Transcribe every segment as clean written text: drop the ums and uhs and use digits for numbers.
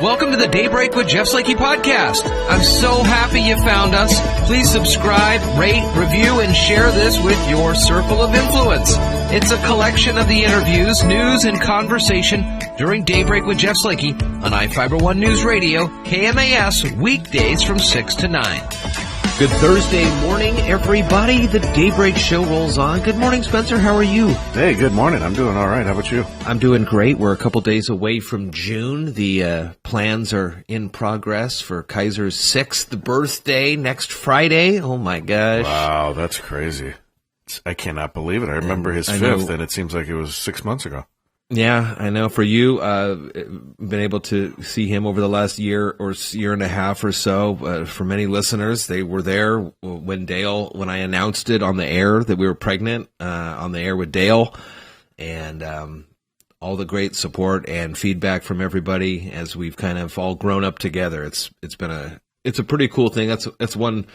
Welcome to the Daybreak with Jeff Slakey podcast. I'm so happy you found us. Please subscribe, rate, review, and share this with your circle of influence. It's a collection of the interviews, news, and conversation during Daybreak with Jeff Slakey on I-Fiber News Radio, KMAS, weekdays from 6 to 9. Good Thursday morning, everybody. The Daybreak show rolls on. Good morning, Spencer. How are you? Hey, good morning. I'm doing all right. How about you? I'm doing great. We're a couple days away from June. The plans are in progress for Kaiser's 6th birthday next Friday. Oh, my gosh. Wow, that's crazy. I cannot believe it. I remember his 5th, and it seems like it was 6 months ago. Yeah, I know. For you, been able to see him over the last year or year and a half or so. For many listeners, they were there when I announced it on the air that we were pregnant, on the air with Dale, and all the great support and feedback from everybody as we've kind of all grown up together. It's a pretty cool thing. That's one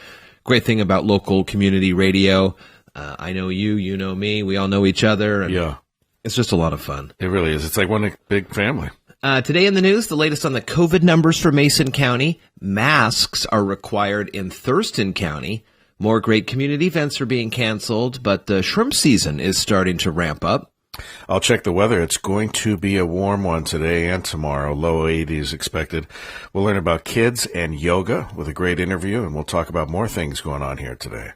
great thing about local community radio. I know you know me. We all know each other. And yeah. It's just a lot of fun. It really is. It's like one big family. Today in the news, the latest on the COVID numbers for Mason County. Masks are required in Thurston County. More great community events are being canceled, but the shrimp season is starting to ramp up. I'll check the weather. It's going to be a warm one today and tomorrow. Low 80s expected. We'll learn about kids and yoga with a great interview, and we'll talk about more things going on here today.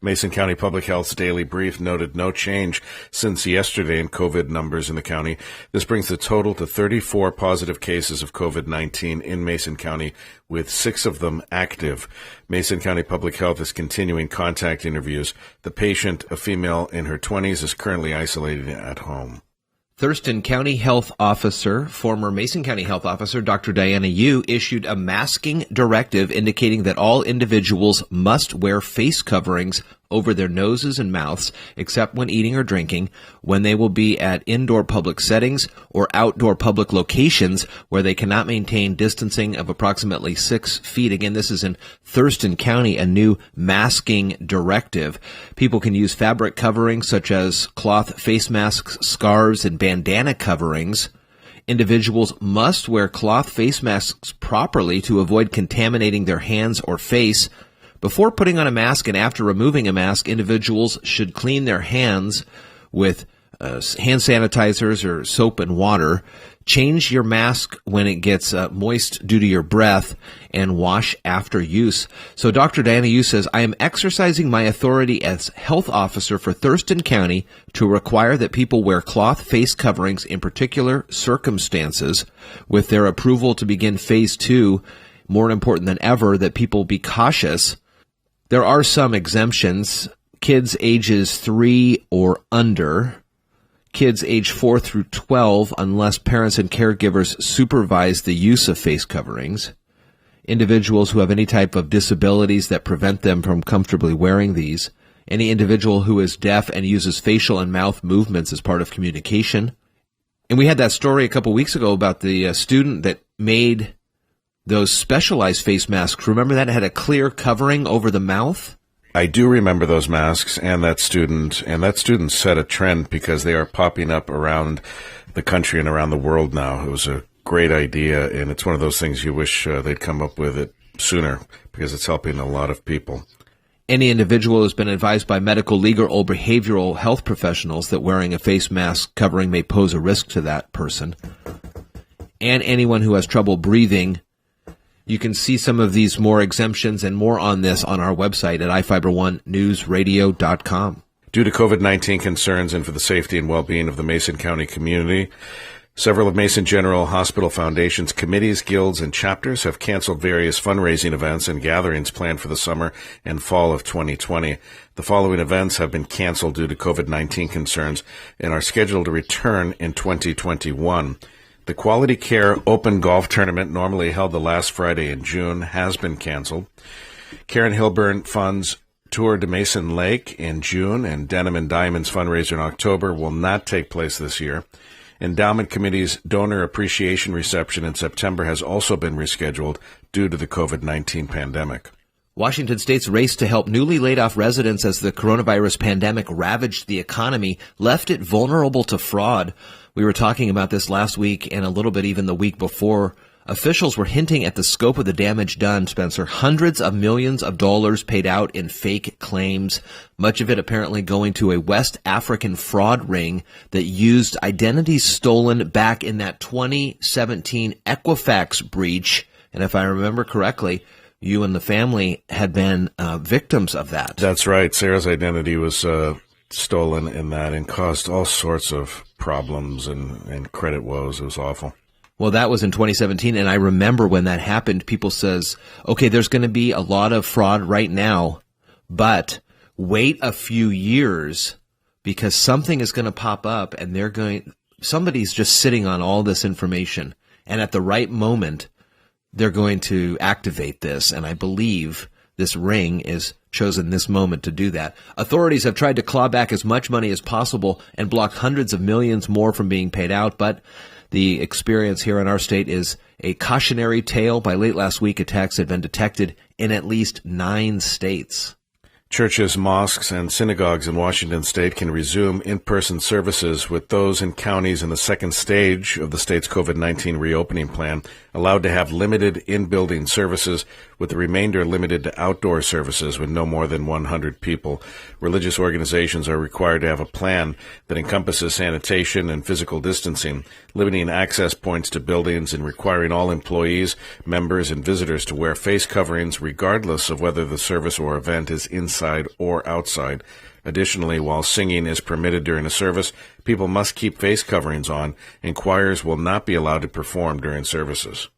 Mason County Public Health's daily brief noted no change since yesterday in COVID numbers in the county. This brings the total to 34 positive cases of COVID-19 in Mason County, with 6 of them active. Mason County Public Health is continuing contact interviews. The patient, a female in her 20s, is currently isolated at home. Thurston County Health Officer, former Mason County Health Officer Dr. Diana Yu, issued a masking directive indicating that all individuals must wear face coverings over their noses and mouths, except when eating or drinking, when they will be at indoor public settings or outdoor public locations where they cannot maintain distancing of approximately 6 feet. Again, this is in Thurston County, a new masking directive. People can use fabric coverings such as cloth face masks, scarves, and bandana coverings. Individuals must wear cloth face masks properly to avoid contaminating their hands or face. Before putting on a mask and after removing a mask, individuals should clean their hands with hand sanitizers or soap and water. Change your mask when it gets moist due to your breath, and wash after use. So Dr. Diana Yu says, I am exercising my authority as health officer for Thurston County to require that people wear cloth face coverings in particular circumstances. With their approval to begin phase 2, more important than ever that people be cautious. There are some exemptions. Kids ages 3 or under. Kids age 4 through 12, unless parents and caregivers supervise the use of face coverings. Individuals who have any type of disabilities that prevent them from comfortably wearing these. Any individual who is deaf and uses facial and mouth movements as part of communication. And we had that story a couple weeks ago about the student that made those specialized face masks. Remember that? It had a clear covering over the mouth? I do remember those masks and that student set a trend because they are popping up around the country and around the world now. It was a great idea, and it's one of those things you wish they'd come up with it sooner because it's helping a lot of people. Any individual has been advised by medical, legal, or behavioral health professionals that wearing a face mask covering may pose a risk to that person. And anyone who has trouble breathing. You can see some of these more exemptions and more on this on our website at iFiber1newsradio.com. Due to COVID-19 concerns and for the safety and well-being of the Mason County community, several of Mason General Hospital Foundation's committees, guilds, and chapters have canceled various fundraising events and gatherings planned for the summer and fall of 2020. The following events have been canceled due to COVID-19 concerns and are scheduled to return in 2021. The Quality Care Open Golf Tournament, normally held the last Friday in June, has been canceled. Karen Hilburn Fund's Tour de Mason Lake in June and Denim and Diamonds fundraiser in October will not take place this year. Endowment Committee's Donor Appreciation Reception in September has also been rescheduled due to the COVID-19 pandemic. Washington State's race to help newly laid-off residents as the coronavirus pandemic ravaged the economy left it vulnerable to fraud. We were talking about this last week and a little bit even the week before Officials were hinting at the scope of the damage done, Spencer. Hundreds of millions of dollars paid out in fake claims, much of it apparently going to a West African fraud ring that used identities stolen back in that 2017 Equifax breach. And if I remember correctly, you and the family had been victims of that. That's right. Sarah's identity was stolen in that and caused all sorts of problems and credit woes. It was awful. Well, that was in 2017, and I remember when that happened, people says, okay, there's going to be a lot of fraud right now, but wait a few years because something is going to pop up and somebody's just sitting on all this information, and at the right moment, they're going to activate this, and I believe this ring is chosen this moment to do that. Authorities have tried to claw back as much money as possible and block hundreds of millions more from being paid out, but the experience here in our state is a cautionary tale. By late last week, attacks had been detected in at least 9 states. Churches, mosques, and synagogues in Washington state can resume in-person services, with those in counties in the second stage of the state's COVID-19 reopening plan allowed to have limited in-building services, with the remainder limited to outdoor services with no more than 100 people. Religious organizations are required to have a plan that encompasses sanitation and physical distancing, limiting access points to buildings and requiring all employees, members, and visitors to wear face coverings regardless of whether the service or event is inside or outside. Additionally, while singing is permitted during a service, people must keep face coverings on, and choirs will not be allowed to perform during services.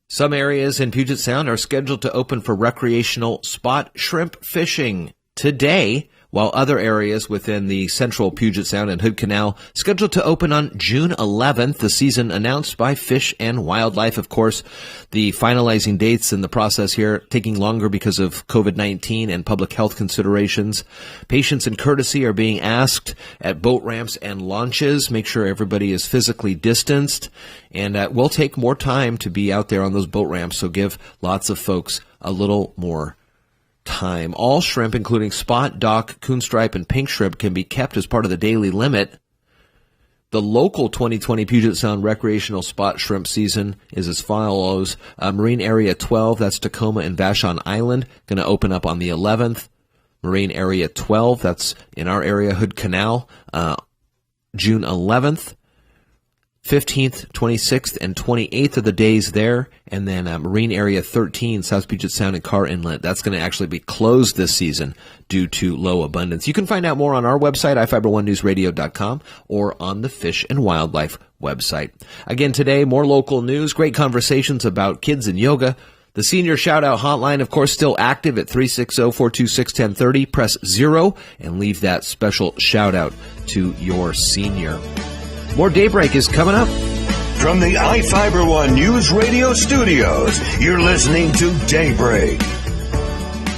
Some areas in Puget Sound are scheduled to open for recreational spot shrimp fishing today, while other areas within the central Puget Sound and Hood Canal scheduled to open on June 11th, the season announced by Fish and Wildlife. Of course, the finalizing dates in the process here taking longer because of COVID-19 and public health considerations. Patience and courtesy are being asked at boat ramps and launches. Make sure everybody is physically distanced, and we'll take more time to be out there on those boat ramps, so give lots of folks a little more time. All shrimp, including spot, dock, coonstripe, and pink shrimp, can be kept as part of the daily limit. The local 2020 Puget Sound recreational spot shrimp season is as follows. Marine Area 12, that's Tacoma and Vashon Island, going to open up on the 11th. Marine Area 12, that's in our area, Hood Canal, June 11th. 15th, 26th, and 28th are the days there. And then Marine Area 13, South Puget Sound and Carr Inlet, that's going to actually be closed this season due to low abundance. You can find out more on our website, ifiber1newsradio.com, or on the Fish and Wildlife website. Again, today, more local news, great conversations about kids and yoga. The senior shout-out hotline, of course, still active at 360-426-1030. Press 0 and leave that special shout-out to your senior. More Daybreak is coming up. From the iFiber One News Radio studios, you're listening to Daybreak.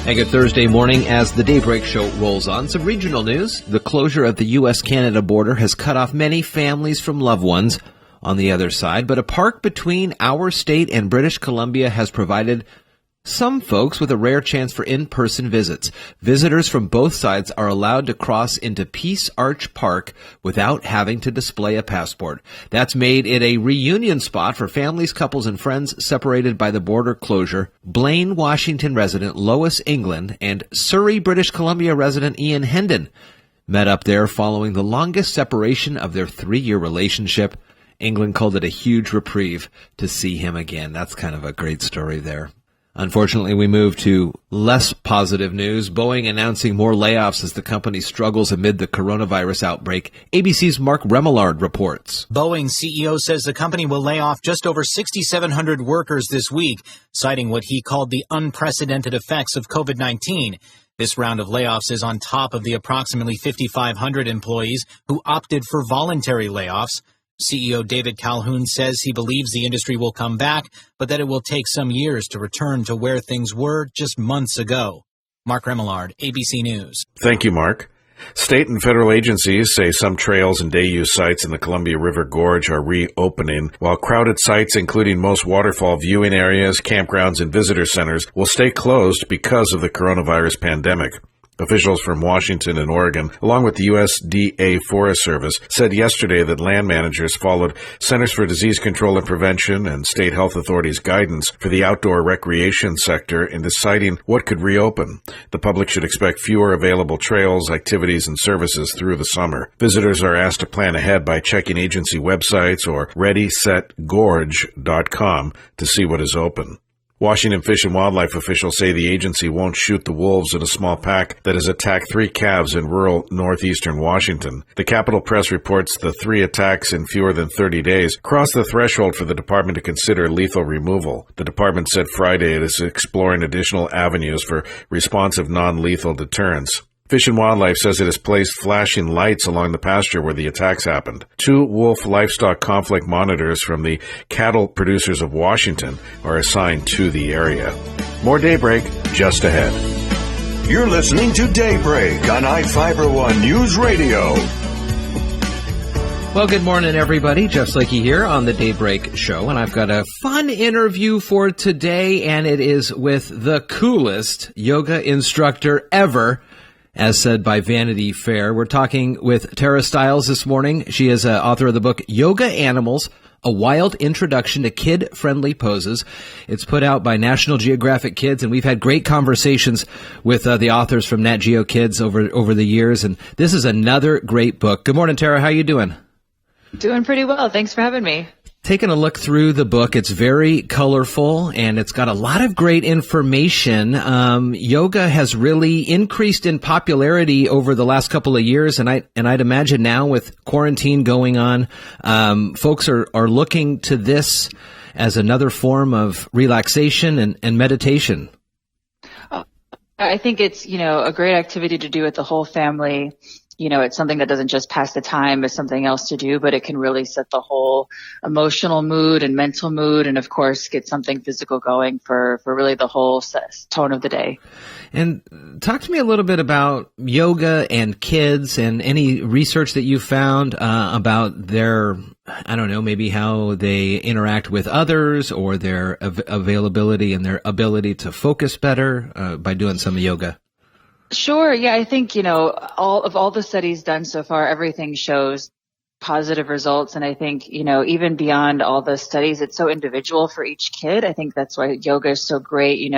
And good Thursday morning as the Daybreak Show rolls on. Some regional news. The closure of the U.S.-Canada border has cut off many families from loved ones on the other side, but a park between our state and British Columbia has provided some folks with a rare chance for in-person visits. Visitors from both sides are allowed to cross into Peace Arch Park without having to display a passport. That's made it a reunion spot for families, couples, and friends separated by the border closure. Blaine, Washington resident Lois England and Surrey, British Columbia resident Ian Hendon met up there following the longest separation of their 3-year relationship. England called it a huge reprieve to see him again. That's kind of a great story there. Unfortunately, we move to less positive news. Boeing announcing more layoffs as the company struggles amid the coronavirus outbreak. ABC's Mark Remillard reports. Boeing CEO says the company will lay off just over 6,700 workers this week, citing what he called the unprecedented effects of COVID-19. This round of layoffs is on top of the approximately 5,500 employees who opted for voluntary layoffs. CEO David Calhoun says he believes the industry will come back, but that it will take some years to return to where things were just months ago. Mark Remillard, ABC News. Thank you, Mark. State and federal agencies say some trails and day-use sites in the Columbia River Gorge are reopening, while crowded sites, including most waterfall viewing areas, campgrounds, and visitor centers, will stay closed because of the coronavirus pandemic. Officials from Washington and Oregon, along with the USDA Forest Service, said yesterday that land managers followed Centers for Disease Control and Prevention and state health authorities' guidance for the outdoor recreation sector in deciding what could reopen. The public should expect fewer available trails, activities, and services through the summer. Visitors are asked to plan ahead by checking agency websites or ReadySetGorge.com to see what is open. Washington Fish and Wildlife officials say the agency won't shoot the wolves in a small pack that has attacked 3 calves in rural northeastern Washington. The Capitol Press reports the 3 attacks in fewer than 30 days crossed the threshold for the department to consider lethal removal. The department said Friday it is exploring additional avenues for responsive non-lethal deterrence. Fish and Wildlife says it has placed flashing lights along the pasture where the attacks happened. 2 wolf livestock conflict monitors from the Cattle Producers of Washington are assigned to the area. More Daybreak just ahead. You're listening to Daybreak on iFiber1 News Radio. Well, good morning, everybody. Jeff Slakey here on the Daybreak Show, and I've got a fun interview for today, and it is with the coolest yoga instructor ever, as said by Vanity Fair. We're talking with Tara Stiles this morning. She is author of the book Yoga Animals, A Wild Introduction to Kid-Friendly Poses. It's put out by National Geographic Kids, and we've had great conversations with the authors from Nat Geo Kids over the years, and this is another great book. Good morning, Tara. How you doing? Doing pretty well. Thanks for having me. Taking a look through the book, it's very colorful and it's got a lot of great information. Yoga has really increased in popularity over the last couple of years, and I'd imagine now with quarantine going on, folks are looking to this as another form of relaxation and meditation. I think it's, a great activity to do with the whole family. It's something that doesn't just pass the time as something else to do, but it can really set the whole emotional mood and mental mood, and of course get something physical going for really the whole tone of the day. And talk to me a little bit about yoga and kids and any research that you found about their, maybe how they interact with others or their availability and their ability to focus better by doing some yoga. Sure. Yeah, I think, all the studies done so far, everything shows positive results. And I think, even beyond all the studies, it's so individual for each kid. I think that's why yoga is so great.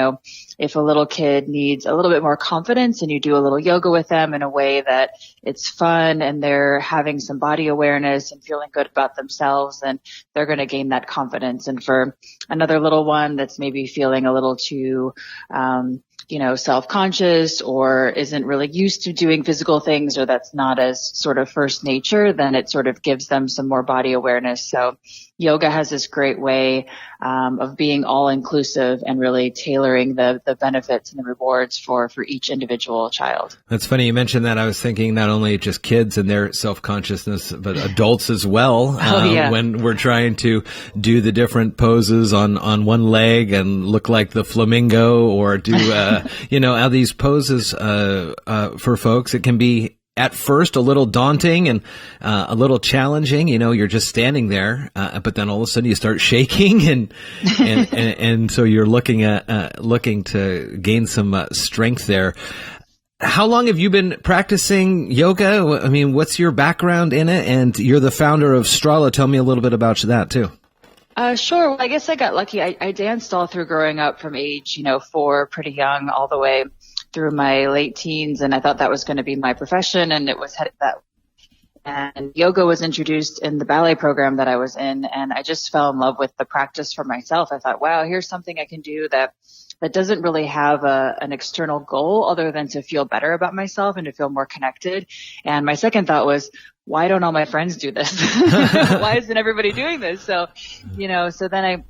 If a little kid needs a little bit more confidence and you do a little yoga with them in a way that it's fun and they're having some body awareness and feeling good about themselves, then they're going to gain that confidence. And for another little one that's maybe feeling a little too, self-conscious or isn't really used to doing physical things, or that's not as sort of first nature, then it sort of gives them some more body awareness. So yoga has this great way of being all inclusive and really tailoring the benefits and the rewards for each individual child. That's funny you mentioned that. I was thinking not only just kids and their self-consciousness, but adults as well. When we're trying to do the different poses on one leg and look like the flamingo, or do how these poses for folks, it can be at first a little daunting and a little challenging. You're just standing there, but then all of a sudden you start shaking, and so you're looking to gain some strength there. How long have you been practicing yoga? I mean, what's your background in it? And you're the founder of Strala. Tell me a little bit about that too. Sure. Well, I guess I got lucky. I danced all through growing up from age, 4, pretty young, all the way through my late teens. And I thought that was going to be my profession, and it was headed that way. And yoga was introduced in the ballet program that I was in. And I just fell in love with the practice for myself. I thought, wow, here's something I can do that doesn't really have an external goal other than to feel better about myself and to feel more connected. And my second thought was, why don't all my friends do this? Why isn't everybody doing this? So, so then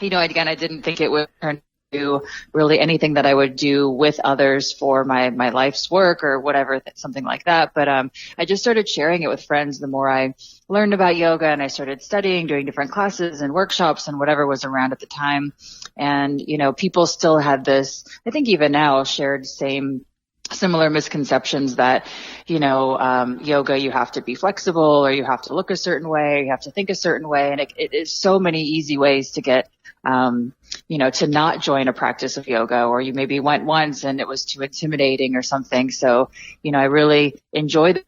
again, I didn't think it would turn into really anything that I would do with others for my life's work or whatever, something like that. But I just started sharing it with friends the more I learned about yoga, and I started studying, doing different classes and workshops and whatever was around at the time. And, people still had this, I think even now, shared similar misconceptions that, yoga, you have to be flexible, or you have to look a certain way, or you have to think a certain way. And it is so many easy ways to get to not join a practice of yoga, or you maybe went once and it was too intimidating or something. So, I really enjoyed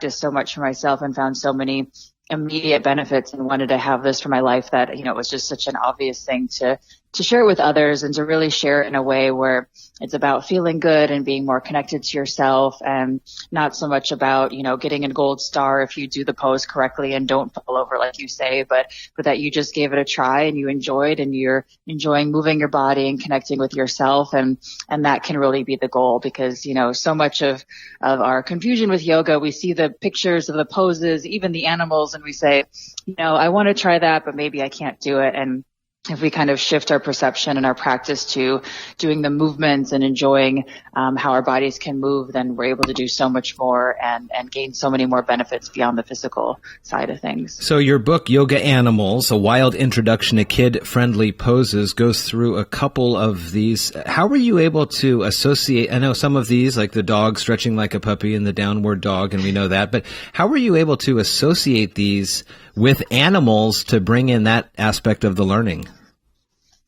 this so much for myself and found so many immediate benefits and wanted to have this for my life that, it was just such an obvious thing to share it with others and to really share it in a way where it's about feeling good and being more connected to yourself, and not so much about, getting a gold star if you do the pose correctly and don't fall over like you say, but that you just gave it a try and you enjoyed, and you're enjoying moving your body and connecting with yourself. And that can really be the goal, because, so much of our confusion with yoga, we see the pictures of the poses, even the animals, and we say, I want to try that, but maybe I can't do it. And if we kind of shift our perception and our practice to doing the movements and enjoying how our bodies can move, then we're able to do so much more and gain so many more benefits beyond the physical side of things. So your book, Yoga Animals, A Wild Introduction to Kid-Friendly Poses, goes through a couple of these. How were you able to associate, I know some of these, like the dog stretching like a puppy and the downward dog, and we know that, but how were you able to associate these with animals to bring in that aspect of the learning?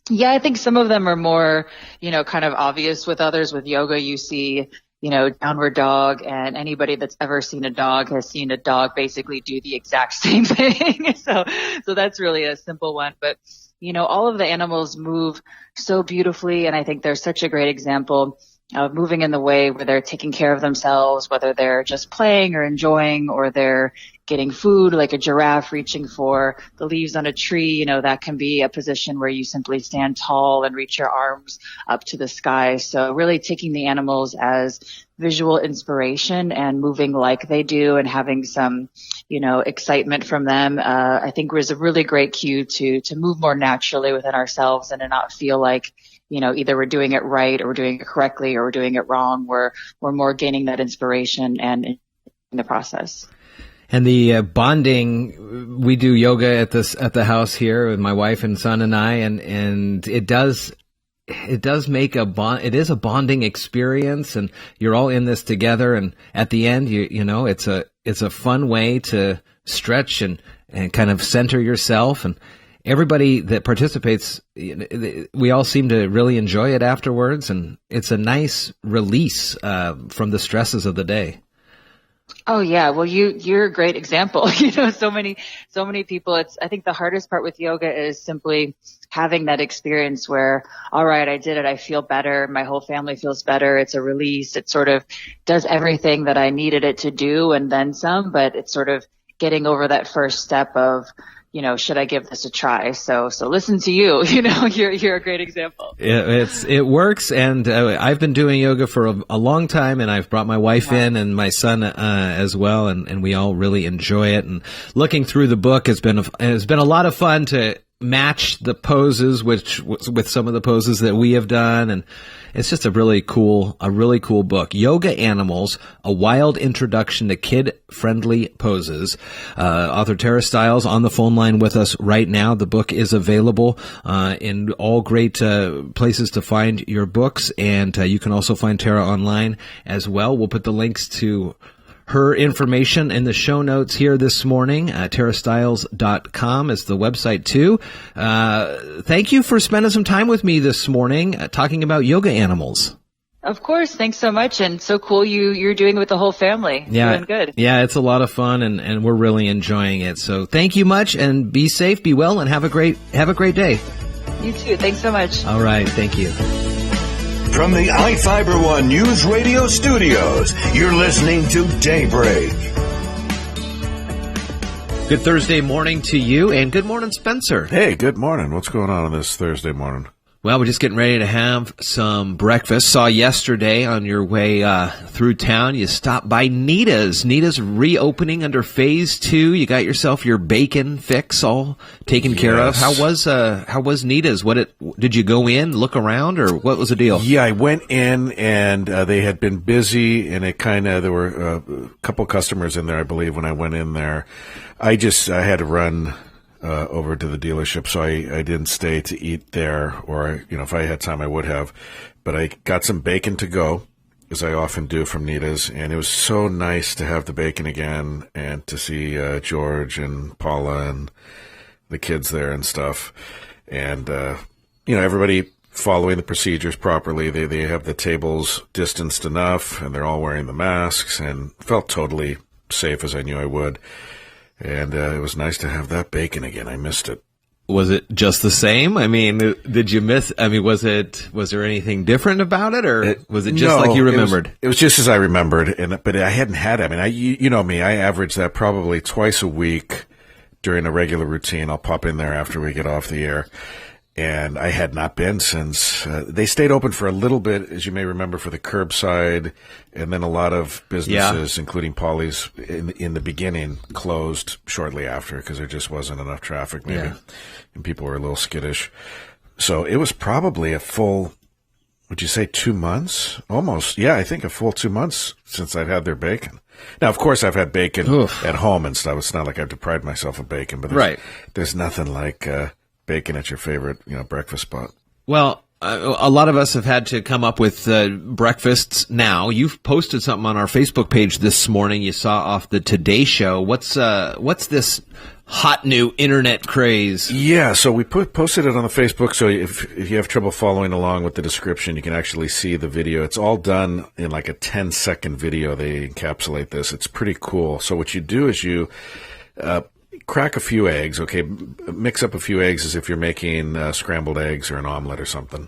Yeah, I think some of them are more, kind of obvious with others. With yoga, you see, downward dog, and anybody that's ever seen a dog has seen a dog basically do the exact same thing. So that's really a simple one. But, all of the animals move so beautifully, and I think they're such a great example of moving in the way where they're taking care of themselves, whether they're just playing or enjoying, or they're getting food, like a giraffe reaching for the leaves on a tree. That can be a position where you simply stand tall and reach your arms up to the sky. So really taking the animals as visual inspiration and moving like they do and having some, excitement from them, I think was a really great cue to move more naturally within ourselves and to not feel like, either we're doing it right or we're doing it correctly or we're doing it wrong. We're more gaining that inspiration and in the process. And the bonding, we do yoga at the house here with my wife and son and I, and it does make a bond. It is a bonding experience, and you're all in this together. And at the end, it's a fun way to stretch and kind of center yourself. And everybody that participates, we all seem to really enjoy it afterwards, and it's a nice release from the stresses of the day. Oh yeah. Well, you're a great example. So many people, I think the hardest part with yoga is simply having that experience where, all right, I did it. I feel better. My whole family feels better. It's a release. It sort of does everything that I needed it to do and then some, but it's sort of getting over that first step of, should I give this a try? So listen to you, you're a great example. It works. And I've been doing yoga for a long time, and I've brought my wife in and my son as well. And we all really enjoy it. And looking through the book has been a lot of fun to match the poses with some of the poses that we have done, and it's just a really cool book. Yoga Animals, A Wild Introduction to Kid-Friendly Poses. Author Tara Stiles on the phone line with us right now. The book is available in all great places to find your books, and you can also find Tara online as well. We'll put the links to her information in the show notes here this morning. TaraStiles.com is the website too. Thank you for spending some time with me this morning talking about yoga animals. Of course. Thanks so much. And so cool you're doing it with the whole family. Yeah. Doing good. Yeah, it's a lot of fun, and we're really enjoying it. So thank you much, and be safe, be well, and have a great day. You too. Thanks so much. All right. Thank you. From the iFiber One News Radio studios, you're listening to Daybreak. Good Thursday morning to you, and good morning, Spencer. Hey, good morning. What's going on this Thursday morning? Well, we're just getting ready to have some breakfast. Saw yesterday on your way through town, you stopped by Nita's. Nita's reopening under phase 2. You got yourself your bacon fix all taken care of. How was Nita's? Did you go in, look around, or what was the deal? Yeah, I went in, and they had been busy, and there were a couple customers in there, I believe, when I went in there. I had to run over to the dealership, so I didn't stay to eat there, or, if I had time, I would have. But I got some bacon to go, as I often do from Nita's, and it was so nice to have the bacon again and to see George and Paula and the kids there and stuff. And everybody following the procedures properly. They have the tables distanced enough, and they're all wearing the masks, and felt totally safe as I knew I would. And it was nice to have that bacon again. I missed it. Was it just the same? I mean, did you miss? I mean, was there anything different about it, or was it just like you remembered? It was just as I remembered, but I hadn't had it. I mean, you know me, I average that probably twice a week during a regular routine. I'll pop in there after we get off the air. And I had not been since they stayed open for a little bit, as you may remember, for the curbside, and then a lot of businesses, including Polly's, in the beginning, closed shortly after because there just wasn't enough traffic, maybe, and people were a little skittish. So it was probably a full, would you say 2 months? Almost, yeah, I think a full 2 months since I've had their bacon. Now, of course, I've had bacon at home and stuff. It's not like I've deprived myself of bacon, but there's nothing like bacon at your favorite, breakfast spot. Well, a lot of us have had to come up with breakfasts now. You've posted something on our Facebook page this morning. You saw off the Today Show. What's this hot new internet craze? Yeah, so we posted it on the Facebook. So if you have trouble following along with the description, you can actually see the video. It's all done in like a 10-second video. They encapsulate this. It's pretty cool. So what you do is you crack a few eggs, okay? Mix up a few eggs as if you're making scrambled eggs or an omelet or something.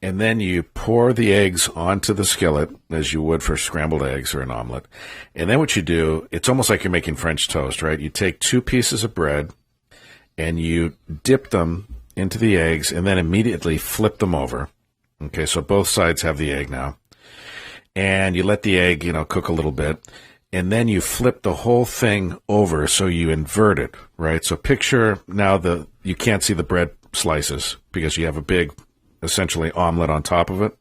And then you pour the eggs onto the skillet as you would for scrambled eggs or an omelet. And then what you do, it's almost like you're making French toast, right? You take 2 pieces of bread and you dip them into the eggs and then immediately flip them over. Okay, so both sides have the egg now. And you let the egg, cook a little bit. And then you flip the whole thing over, so you invert it, right? So picture now you can't see the bread slices because you have a big, essentially, omelet on top of it.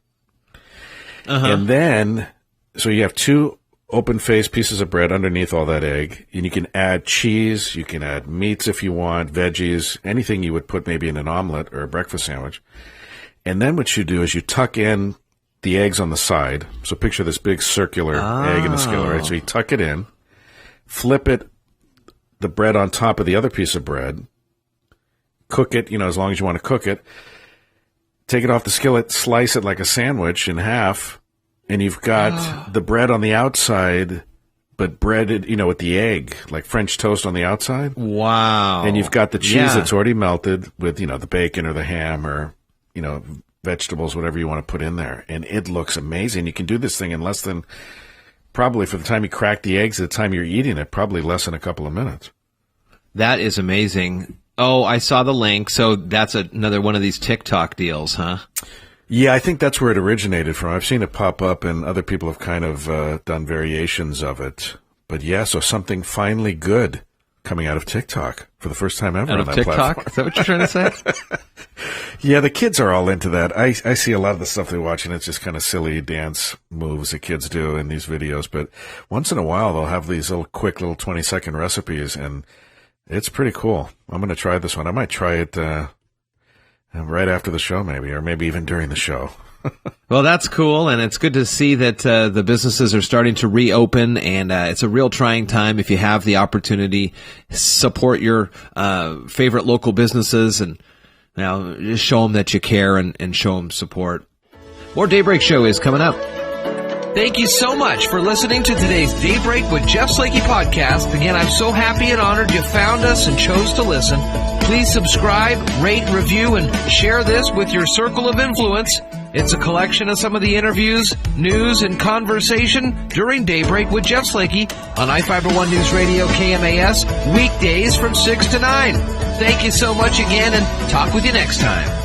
And then, so you have 2 open-faced pieces of bread underneath all that egg, and you can add cheese, you can add meats if you want, veggies, anything you would put maybe in an omelet or a breakfast sandwich. And then what you do is you tuck in the eggs on the side. So picture this big circular egg in the skillet, right? So you tuck it in, flip it, the bread on top of the other piece of bread, cook it, as long as you want to cook it, take it off the skillet, slice it like a sandwich in half, and you've got the bread on the outside, but breaded, with the egg, like French toast on the outside. Wow. And you've got the cheese that's already melted with, the bacon or the ham or, vegetables, whatever you want to put in there. And it looks amazing. You can do this thing in less than, probably for the time you crack the eggs, the time you're eating it, probably less than a couple of minutes. That is amazing. Oh, I saw the link. So that's another one of these TikTok deals, huh? Yeah, I think that's where it originated from. I've seen it pop up, and other people have kind of done variations of it. But yeah, so something finally good coming out of TikTok for the first time ever on that TikTok? platform. Is that what you're trying to say? Yeah, the kids are all into that. I see a lot of the stuff they watch, and it's just kind of silly dance moves that kids do in these videos. But once in a while, they'll have these quick little 20-second recipes, and it's pretty cool. I'm going to try this one. I might try it right after the show, maybe, or maybe even during the show. Well, that's cool, and it's good to see that the businesses are starting to reopen, and it's a real trying time. If you have the opportunity, support your favorite local businesses, and just show them that you care and show them support. More Daybreak Show is coming up. Thank you so much for listening to today's Daybreak with Jeff Slakey podcast. Again, I'm so happy and honored you found us and chose to listen. Please subscribe, rate, review, and share this with your circle of influence. It's a collection of some of the interviews, news, and conversation during Daybreak with Jeff Slakey on iFiber One News Radio KMAS, weekdays from 6 to 9. Thank you so much again, and talk with you next time.